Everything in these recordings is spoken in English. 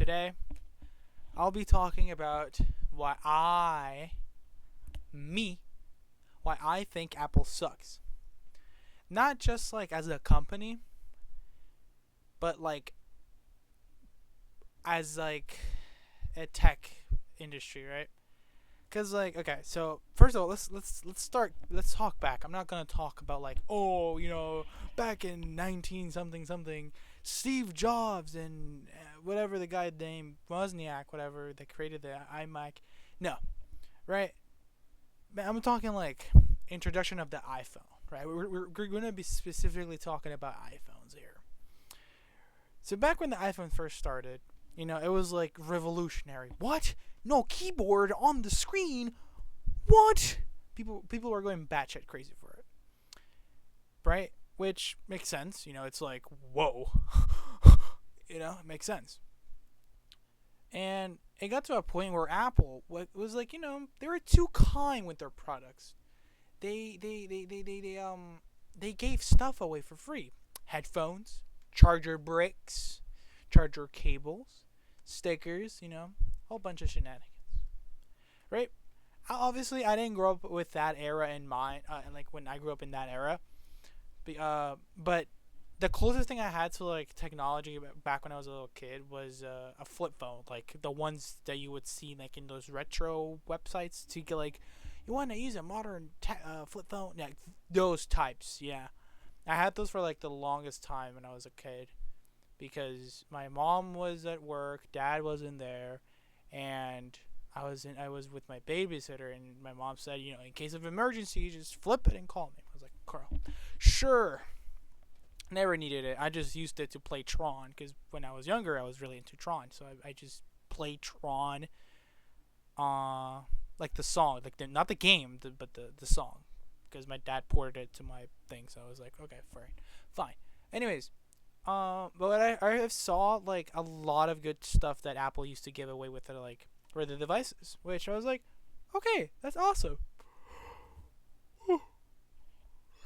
today I'll be talking about me, why I think Apple sucks. Not just like as a company, but like as like a tech industry, right? Cause like okay, so first of all, let's talk back. I'm not gonna talk about like back in 19 something something, Steve Jobs and whatever the guy named Wozniak, whatever that created the iMac. No, right? I'm talking like introduction of the iPhone, right? We're gonna be specifically talking about iPhones here. So back when the iPhone first started, it was like revolutionary. What? No keyboard on the screen? What? People are going batshit crazy for it, right? Which makes sense. It's like whoa. It makes sense. And it got to a point where Apple was like, they were too kind with their products. They gave stuff away for free. Headphones, charger bricks, charger cables, stickers, whole bunch of shenanigans. Right? Obviously, I didn't grow up with that era in mind, like when I grew up in that era. But the closest thing I had to like technology back when I was a little kid was a flip phone, like the ones that you would see like in those retro websites to get like, you want to use a modern flip phone, yeah, those types. Yeah, I had those for like the longest time when I was a kid because my mom was at work, dad wasn't there, and I was with my babysitter, and my mom said, in case of emergency, just flip it and call me. I was like, Carl, sure. Never needed it. I just used it to play Tron because when I was younger, I was really into Tron. So I just played Tron, like the song, like not the game, but the song, because my dad ported it to my thing. So I was like, okay, fine. Anyways, but I saw like a lot of good stuff that Apple used to give away with their like for the devices, which I was like, okay, that's awesome.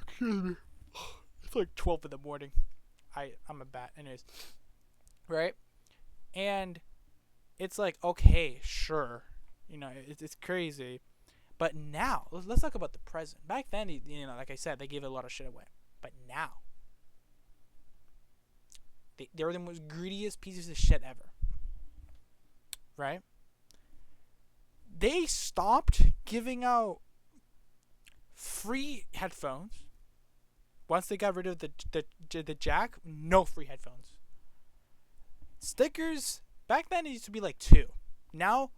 Excuse me. It's like 12 in the morning. I'm a bat. Anyways, right? And it's like, okay, sure. It's crazy. But now, let's talk about the present. Back then, like I said, they gave a lot of shit away. But now, they're the most greediest pieces of shit ever. Right? They stopped giving out free headphones. Once they got rid of the jack, no free headphones. Stickers, back then it used to be like 2. Now,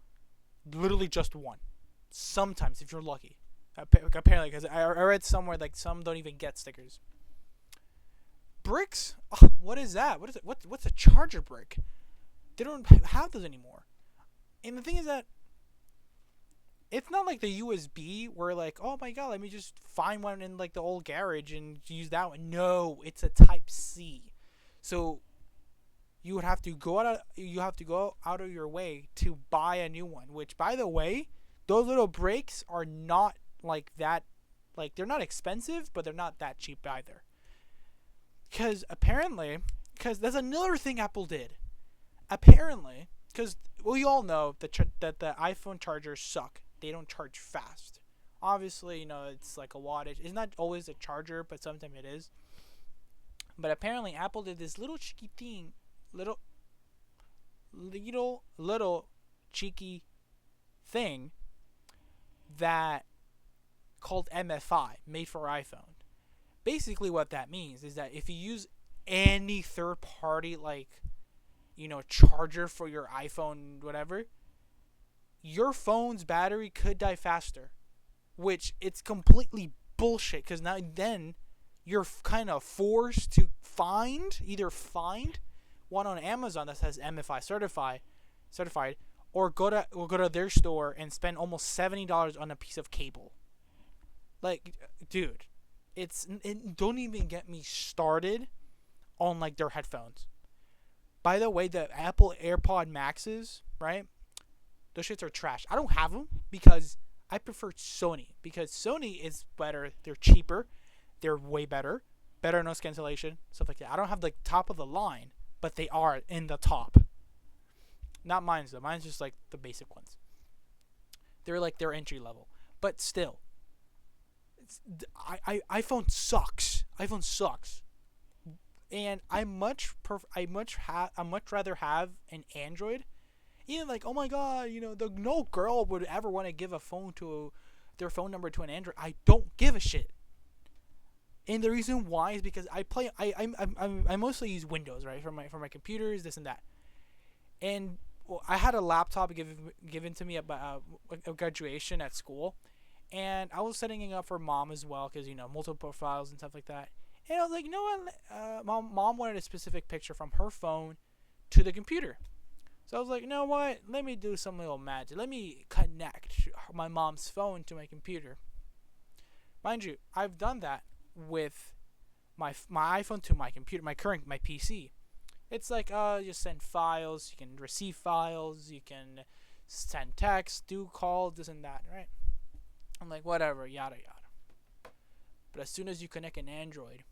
literally just 1. Sometimes, if you're lucky. Apparently, because I read somewhere like some don't even get stickers. Bricks? Oh, what is that? What is it? What's a charger brick? They don't have those anymore. And the thing is that it's not like the USB where like, oh my god, let me just find one in like the old garage and use that one. No, it's a Type C. So you would have to go out of your way to buy a new one, which by the way, those little breaks are not like that, like they're not expensive, but they're not that cheap either. Because that's another thing Apple did. Apparently, because we all know that the iPhone chargers suck. They don't charge fast. Obviously, it's like a wattage. It's not always a charger, but sometimes it is. But apparently, Apple did this little cheeky thing, little cheeky thing that called MFI, made for iPhone. Basically, what that means is that if you use any third-party charger for your iPhone, whatever, your phone's battery could die faster, which it's completely bullshit because now then you're kind of forced to find one on Amazon that says MFI certified, or go to their store and spend almost $70 on a piece of cable. Like, dude, don't even get me started on like their headphones. By the way, the Apple AirPod Maxes, right? Those shits are trash. I don't have them because I prefer Sony. Because Sony is better. They're cheaper. They're way better. Better noise cancellation. Stuff like that. I don't have the top of the line, but they are in the top. Not mine's though. Mine's just like the basic ones. They're like their entry level, but still, iPhone sucks. iPhone sucks, and I much rather have an Android. Even like, oh my god, no girl would ever want to give their phone number to an Android. I don't give a shit. And the reason why is because I mostly use Windows, right, for my computers, this and that. And well, I had a laptop given to me at a graduation at school, and I was setting it up for mom as well because multiple profiles and stuff like that. And I was like, what? Mom wanted a specific picture from her phone to the computer. So I was like, you know what? Let me do some little magic. Let me connect my mom's phone to my computer. Mind you, I've done that with my iPhone to my computer, my PC. It's like you send files, you can receive files, you can send text, do calls, this and that, right? I'm like, whatever, yada yada. But as soon as you connect an Android,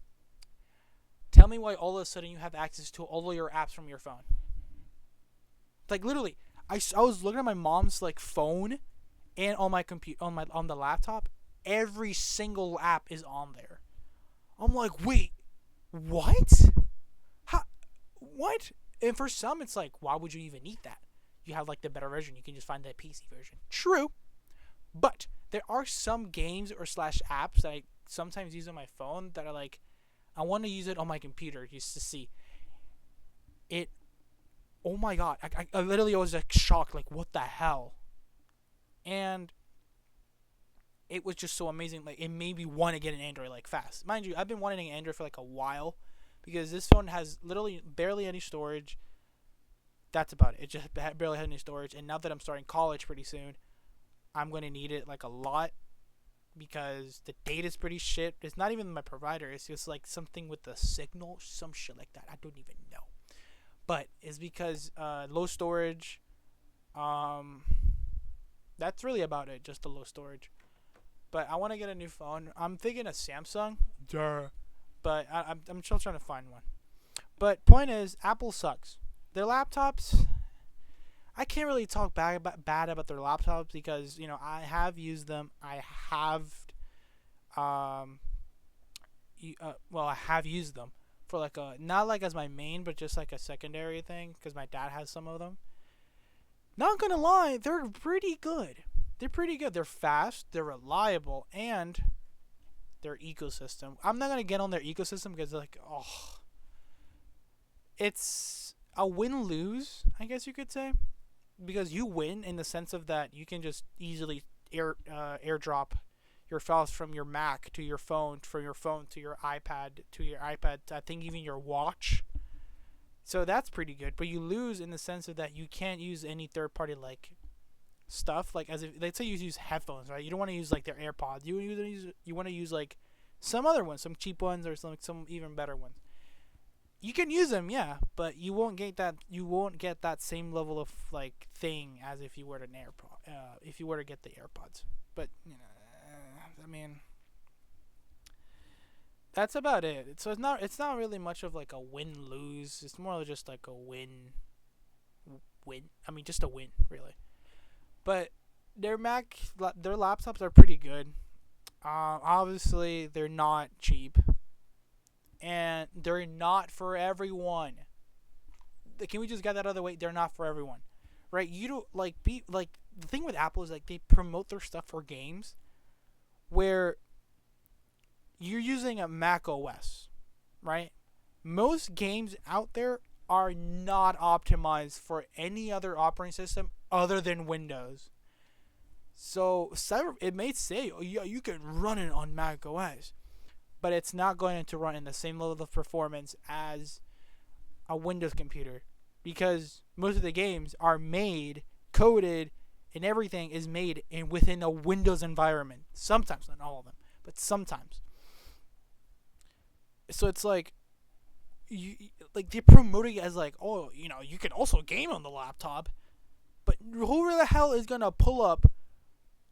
tell me why all of a sudden you have access to all of your apps from your phone. Like literally, I was looking at my mom's like phone, and on my computer on the laptop, every single app is on there. I'm like, wait, what? How? What? And for some, it's like, why would you even need that? You have like the better version. You can just find the PC version. True, but there are some games or / apps that I sometimes use on my phone that are like, I want to use it on my computer just to see it. Oh my god, I literally was like shocked, like what the hell? And it was just so amazing. Like it made me want to get an Android like fast. Mind you, I've been wanting an Android for like a while because this phone has literally barely any storage. That's about it. It just barely has any storage. And now that I'm starting college pretty soon, I'm going to need it like a lot because the data's pretty shit. It's not even my provider. It's just like something with the signal, some shit like that. I don't even know. But it's because low storage. That's really about it. Just the low storage. But I want to get a new phone. I'm thinking a Samsung. Duh. But I'm still trying to find one. But point is, Apple sucks. Their laptops, I can't really talk bad about their laptops because I have used them. I have used them for like not like as my main, but just like a secondary thing because my dad has some of them. Not gonna lie, they're pretty good. They're fast, they're reliable, and their ecosystem. I'm not gonna get on their ecosystem because it's a win-lose, I guess you could say, because you win in the sense of that you can just easily airdrop your files from your Mac to your phone, from your phone to your iPad, I think even your watch. So that's pretty good. But you lose in the sense of that you can't use any third-party like stuff. Like as if let's say you use headphones, right? You don't want to use like their AirPods. You want to use like some other ones, some cheap ones or some even better ones. You can use them, yeah, but you won't get that. You won't get that same level of like thing as if you were to if you were to get the AirPods. But I mean, that's about it. So it's not really much of like a win-lose. It's more just like a win. I mean, just a win, really. But their laptops are pretty good. Obviously, they're not cheap, and they're not for everyone. Can we just get that out of the way? They're not for everyone, right? You don't the thing with Apple is like they promote their stuff for games, where you're using a Mac OS, right? Most games out there are not optimized for any other operating system other than Windows. So it may say, oh, yeah, you can run it on Mac OS, but it's not going to run in the same level of performance as a Windows computer because most of the games are made, coded, and everything is made within a Windows environment. Sometimes, not all of them, but sometimes. So it's like they're promoting it as like, oh, you can also game on the laptop, but who the hell is gonna pull up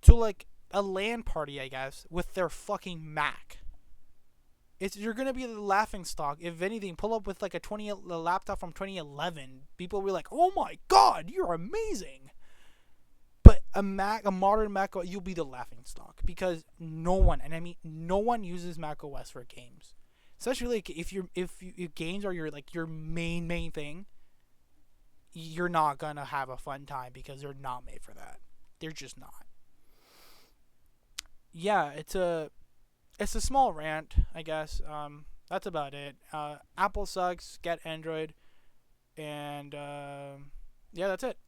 to like a LAN party, I guess, with their fucking Mac? you're gonna be the laughing stock. If anything, pull up with like a laptop from 2011. People will be like, "Oh my God, you're amazing." But a modern Mac, you'll be the laughing stock because no one, and I mean no one, uses Mac OS for games. Especially like if games are your main thing, you're not gonna have a fun time because they're not made for that. They're just not. Yeah, it's a small rant, I guess. That's about it. Apple sucks. Get Android, and yeah, that's it.